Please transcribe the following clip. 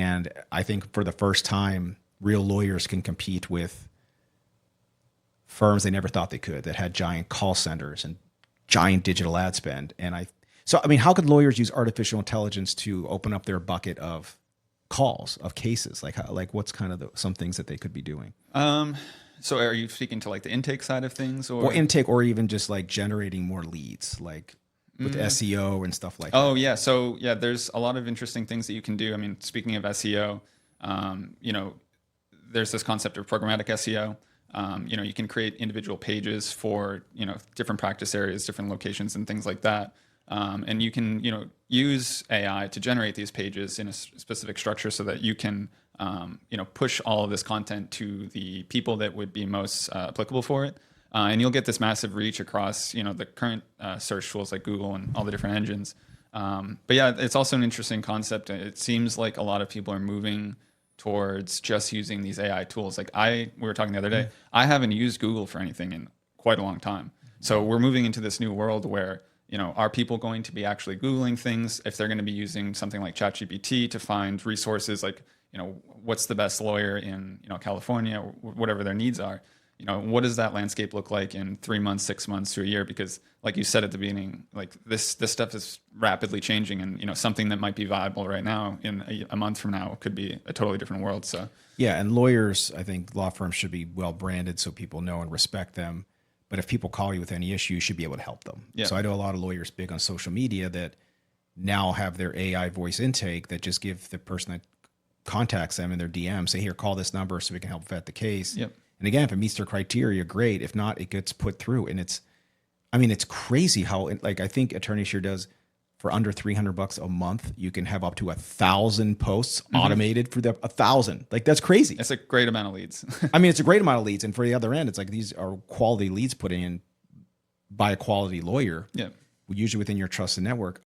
And I think for the first time, real lawyers can compete with firms they never thought they could, that had giant call centers and giant digital ad spend. So I mean, how could lawyers use artificial intelligence to open up their bucket of calls, of cases? Like what's kind of some things that they could be doing? So are you speaking to like the intake side of things, or intake, or even just like generating more leads, like with SEO and stuff like that? Oh yeah. So yeah, there's a lot of interesting things that you can do. I mean, speaking of SEO, there's this concept of programmatic SEO. You can create individual pages for, different practice areas, different locations and things like that. And you can, use AI to generate these pages in a specific structure so that you can, push all of this content to the people that would be most applicable for it. And you'll get this massive reach across, the current search tools like Google and all the different engines. But yeah, it's also an interesting concept. It seems like a lot of people are moving towards just using these AI tools. Like we were talking the other day, I haven't used Google for anything in quite a long time. So we're moving into this new world where, are people going to be actually Googling things if they're going to be using something like ChatGPT to find resources like, what's the best lawyer in, California, or whatever their needs are? What does that landscape look like in 3 months, 6 months to a year? Because like you said at the beginning, like this stuff is rapidly changing, and, something that might be viable right now in a month from now could be a totally different world. So yeah. And lawyers, I think law firms should be well branded so people know and respect them. But if people call you with any issue, you should be able to help them. Yeah. So I know a lot of lawyers big on social media that now have their AI voice intake that just give the person that contacts them in their DM, say, here, call this number so we can help vet the case. Yep. And again, if it meets their criteria, great. If not, it gets put through. And it's crazy how, like, I think Attorney Share does for under $300 a month, you can have up to 1,000 posts automated for 1,000. Like, that's crazy. It's a great amount of leads. It's a great amount of leads. And for the other end, it's like these are quality leads put in by a quality lawyer, Yeah. usually within your trusted network.